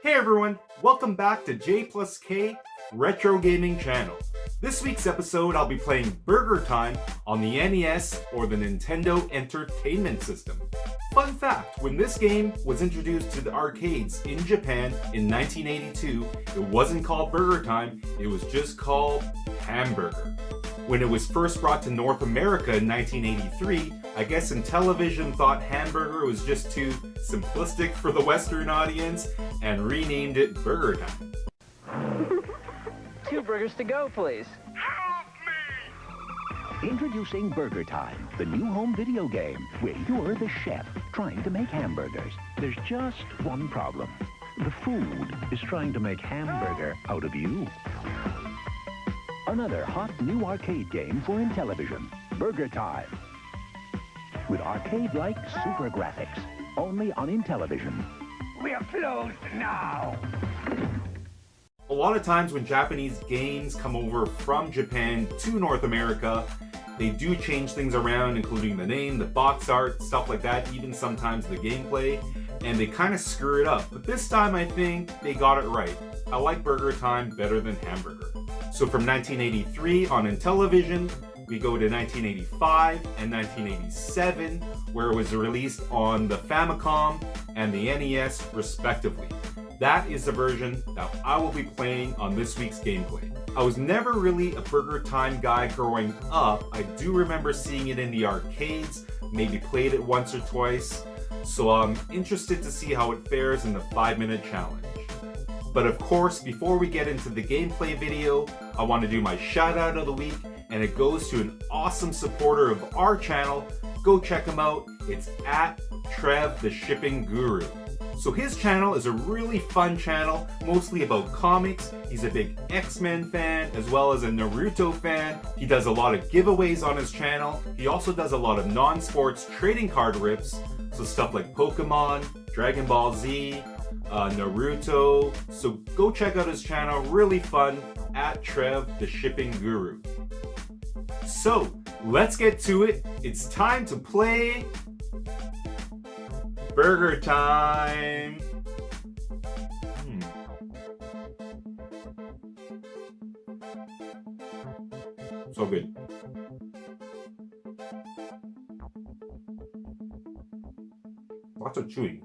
Hey everyone, welcome back to J plus K Retro Gaming Channel. This week's episode I'll be playing Burger Time on the NES or the Nintendo Entertainment System. Fun fact, when this game was introduced to the arcades in Japan in 1982, it wasn't called Burger Time, it was just called Hamburger. When it was first brought to North America in 1983, I guess Intellivision thought hamburger was just too simplistic for the Western audience and renamed it Burger Time. 2 burgers to go, please. Introducing Burger Time, the new home video game where you're the chef trying to make hamburgers. There's just one problem. The food is trying to make hamburger out of you. Another hot new arcade game for Intellivision, Burger Time. With arcade-like super graphics, only on Intellivision. We're closed now. A lot of times when Japanese games come over from Japan to North America, they do change things around, including the name, the box art, stuff like that, even sometimes the gameplay, and they kind of screw it up. But this time I think they got it right. I like Burger Time better than Hamburger. So from 1983 on Intellivision, we go to 1985 and 1987, where it was released on the Famicom and the NES respectively. That is the version that I will be playing on this week's gameplay. I was never really a Burger Time guy growing up. I do remember seeing it in the arcades, maybe played it once or twice, so I'm interested to see how it fares in the 5-minute challenge. But of course, before we get into the gameplay video, I want to do my shout out of the week, and it goes to an awesome supporter of our channel. Go check him out. It's at Trev the Shipping Guru. So his channel is a really fun channel, mostly about comics. He's a big X-Men fan as well as a Naruto fan. He does a lot of giveaways on his channel. He also does a lot of non-sports trading card rips, so stuff like Pokemon, Dragon Ball Z, Naruto. So go check out his channel, really fun, at Trev the Shipping Guru. So let's get to it. It's time to play Burger Time. So good. Lots of chewing.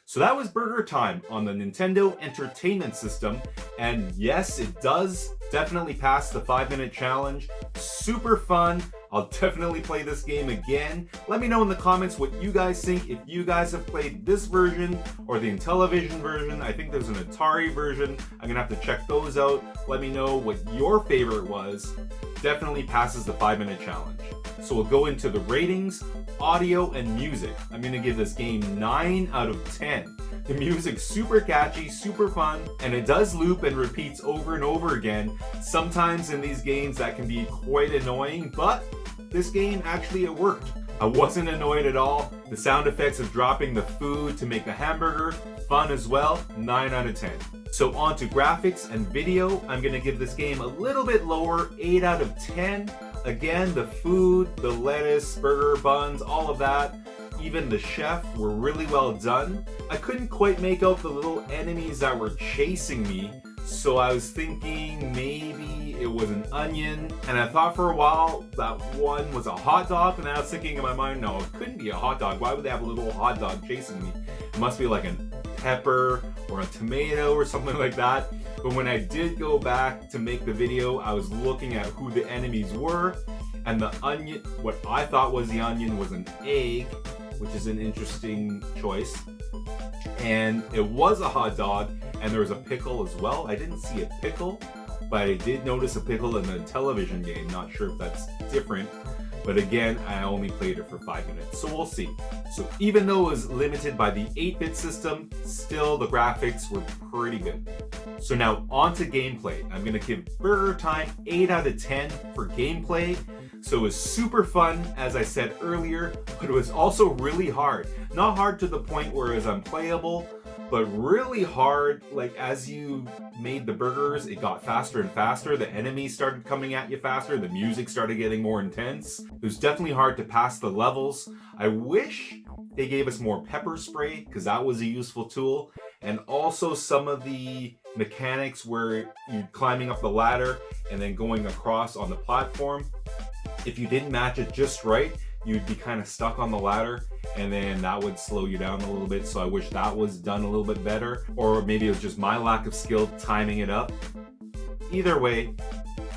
So that was Burger Time on the Nintendo Entertainment System, and yes, it does definitely pass the 5-minute challenge. Super fun. I'll definitely play this game again. Let me know in the comments what you guys think. If you guys have played this version or the Intellivision version, I think there's an Atari version. I'm gonna have to check those out. Let me know what your favorite was. Definitely passes the 5-minute challenge. So we'll go into the ratings, audio, and music. I'm gonna give this game 9 out of 10. The music's super catchy, super fun, and it does loop and repeats over and over again. Sometimes in these games that can be quite annoying, but this game actually it worked. I wasn't annoyed at all. The sound effects of dropping the food to make the hamburger, fun as well, 9 out of 10. So on to graphics and video, I'm gonna give this game a little bit lower, 8 out of 10. Again, the food, the lettuce, burger, buns, all of that, even the chef were really well done. I couldn't quite make out the little enemies that were chasing me, so I was thinking maybe it was an onion, and I thought for a while that one was a hot dog, and I was thinking in my mind, no, it couldn't be a hot dog. Why would they have a little hot dog chasing me? It must be like a pepper or a tomato or something like that. But when I did go back to make the video, I was looking at who the enemies were, and the onion, what I thought was the onion was an egg, which is an interesting choice. And it was a hot dog, and there was a pickle as well. I didn't see a pickle, but I did notice a pickle in the television game. Not sure if that's different, but again, I only played it for 5 minutes, so we'll see. So even though it was limited by the 8-bit system, still the graphics were pretty good. So now on to gameplay. I'm gonna give Burger Time 8 out of 10 for gameplay. So it was super fun, as I said earlier, but it was also really hard. Not hard to the point where it was unplayable, but really hard, like as you made the burgers, it got faster and faster. The enemies started coming at you faster. The music started getting more intense. It was definitely hard to pass the levels. I wish they gave us more pepper spray, because that was a useful tool. And also some of the mechanics where you're climbing up the ladder and then going across on the platform. If you didn't match it just right, you'd be kind of stuck on the ladder, and then that would slow you down a little bit. So I wish that was done a little bit better, or maybe it was just my lack of skill timing it up. Either way,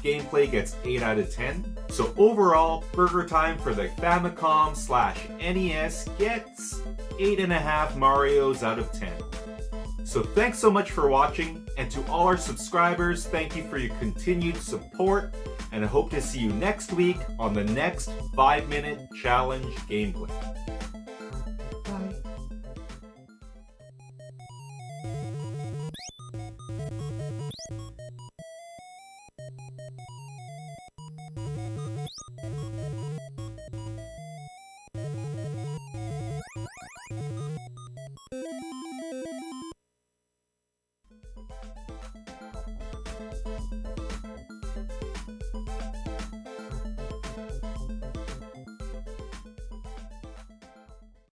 gameplay gets 8 out of 10. So overall, Burger Time for the Famicom/NES gets 8.5 Marios out of 10. So thanks so much for watching, and to all our subscribers, thank you for your continued support. and I hope to see you next week on the next 5-minute challenge gameplay.